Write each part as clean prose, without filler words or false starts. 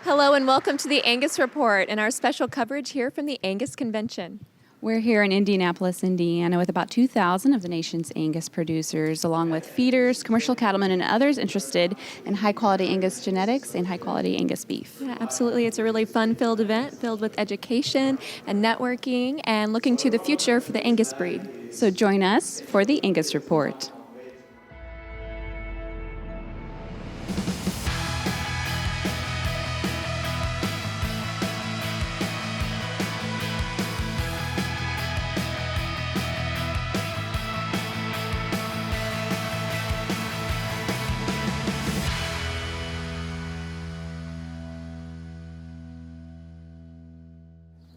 Hello and welcome to the Angus Report and our special coverage here from the Angus Convention. We're here in Indianapolis, Indiana, with about 2,000 of the nation's Angus producers, along with feeders, commercial cattlemen, and others interested in high-quality Angus genetics and high-quality Angus beef. Yeah, absolutely. It's a really fun-filled event filled with education and networking and looking to the future for the Angus breed. So join us for the Angus Report.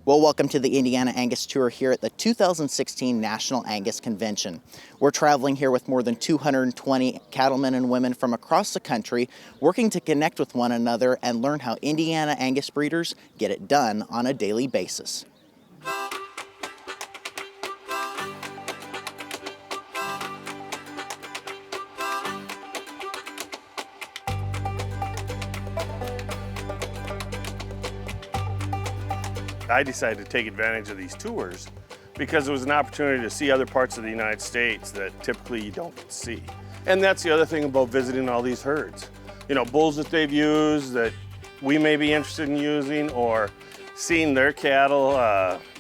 Well, welcome to the Indiana Angus Tour here at the 2016 National Angus Convention. We're traveling here with more than 220 cattlemen and women from across the country, working to connect with one another and learn how Indiana Angus breeders get it done on a daily basis. I decided to take advantage of these tours because it was an opportunity to see other parts of the United States that typically you don't get to see. And that's the other thing about visiting all these herds. You know, bulls that they've used that we may be interested in using, or seeing their cattle,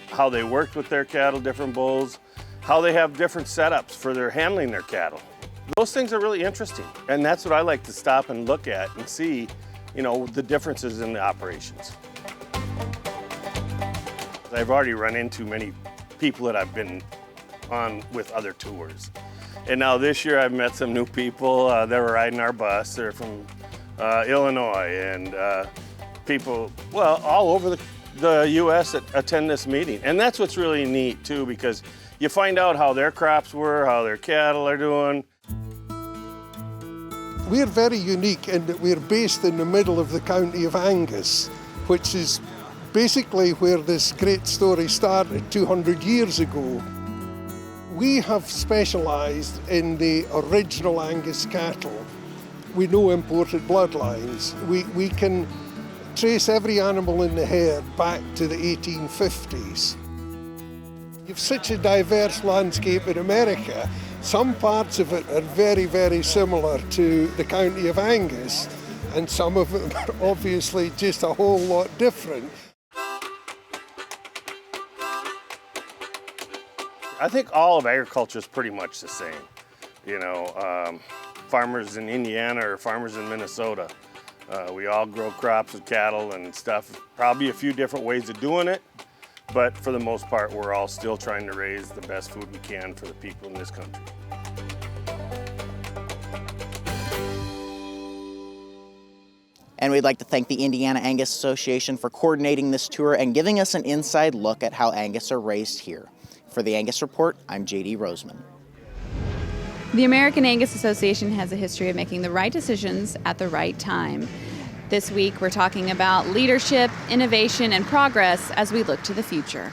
how they worked with their cattle, different bulls, how they have different setups for their handling their cattle. Those things are really interesting. And that's what I like to stop and look at and see, you know, the differences in the operations. I've already run into many people that I've been on with other tours. And now this year I've met some new people that were riding our bus. They're from Illinois, and people, well, all over the U.S. that attend this meeting. And that's what's really neat too, because you find out how their crops were, how their cattle are doing. We're very unique in that we're based in the middle of the county of Angus, which is basically where this great story started 200 years ago. We have specialised in the original Angus cattle. We know imported bloodlines. We can trace every animal in the herd back to the 1850s. You've such a diverse landscape in America. Some parts of it are very, very similar to the county of Angus, and some of them are obviously just a whole lot different. I think all of agriculture is pretty much the same. You know, farmers in Indiana or farmers in Minnesota, we all grow crops with cattle and stuff. Probably a few different ways of doing it, but for the most part, we're all still trying to raise the best food we can for the people in this country. And we'd like to thank the Indiana Angus Association for coordinating this tour and giving us an inside look at how Angus are raised here. For the Angus Report, I'm J.D. Roseman. The American Angus Association has a history of making the right decisions at the right time. This week, we're talking about leadership, innovation, and progress as we look to the future.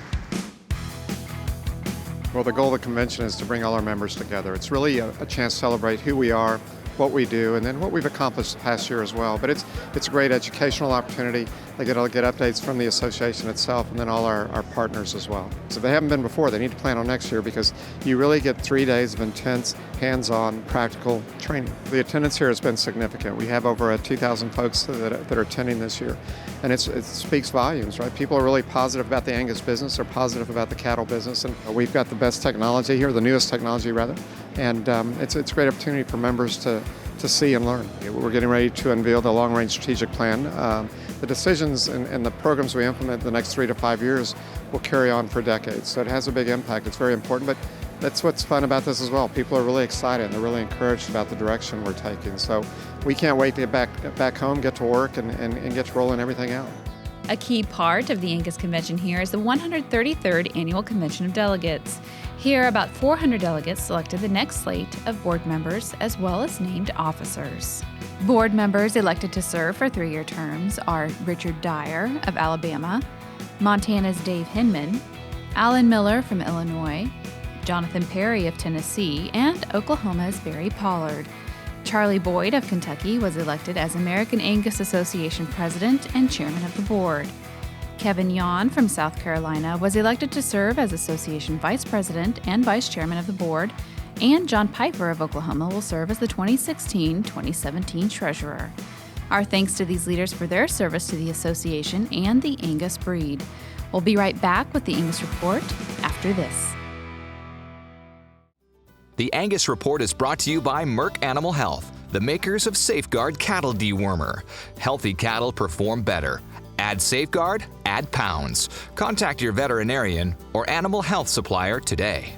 Well, the goal of the convention is to bring all our members together. It's really a chance to celebrate who we are, what we do, and then what we've accomplished the past year as well. But it's a great educational opportunity. They get updates from the association itself and then all our partners as well. So if they haven't been before, they need to plan on next year, because you really get 3 days of intense, hands-on, practical training. The attendance here has been significant. We have over 2,000 folks that are attending this year. And it speaks volumes, right? People are really positive about the Angus business. They're positive about the cattle business. And we've got the best technology here, the newest technology rather. And it's a great opportunity for members to see and learn. We're getting ready to unveil the long-range strategic plan. The decisions and the programs we implement the next 3 to 5 years will carry on for decades. So it has a big impact. It's very important, but that's what's fun about this as well. People are really excited and they're really encouraged about the direction we're taking. So we can't wait to get back home, get to work, and get to rolling everything out. A key part of the Angus Convention here is the 133rd Annual Convention of Delegates. Here, about 400 delegates selected the next slate of board members as well as named officers. Board members elected to serve for 3-year terms are Richard Dyer of Alabama, Montana's Dave Hinman, Alan Miller from Illinois, Jonathan Perry of Tennessee, and Oklahoma's Barry Pollard. Charlie Boyd of Kentucky was elected as American Angus Association President and Chairman of the Board. Kevin Yon from South Carolina was elected to serve as Association Vice President and Vice Chairman of the Board, and John Piper of Oklahoma will serve as the 2016-2017 Treasurer. Our thanks to these leaders for their service to the association and the Angus breed. We'll be right back with the Angus Report after this. The Angus Report is brought to you by Merck Animal Health, the makers of Safeguard Cattle Dewormer. Healthy cattle perform better. Add Safeguard, add pounds. Contact your veterinarian or animal health supplier today.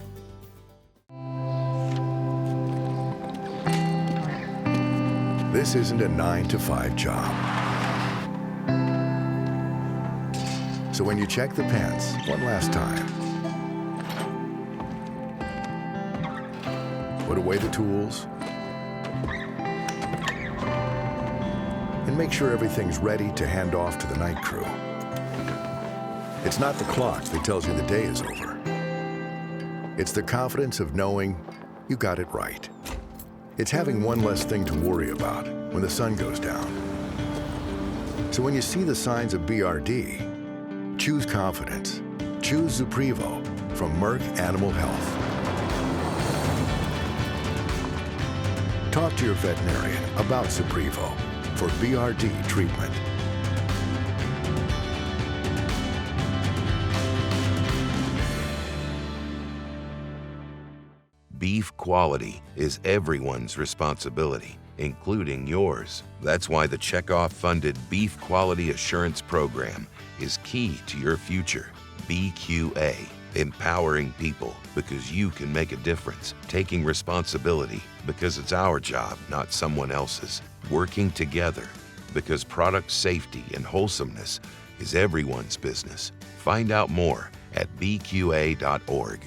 This isn't a 9-to-5 job. So when you check the pants one last time, put away the tools, and make sure everything's ready to hand off to the night crew. It's not the clock that tells you the day is over. It's the confidence of knowing you got it right. It's having one less thing to worry about when the sun goes down. So when you see the signs of BRD, choose confidence. Choose Zuprevo from Merck Animal Health. Talk to your veterinarian about Zuprevo for BRD treatment. Beef quality is everyone's responsibility, including yours. That's why the Checkoff-funded Beef Quality Assurance Program is key to your future. BQA, empowering people because you can make a difference, taking responsibility because it's our job, not someone else's, working together because product safety and wholesomeness is everyone's business. Find out more at bqa.org.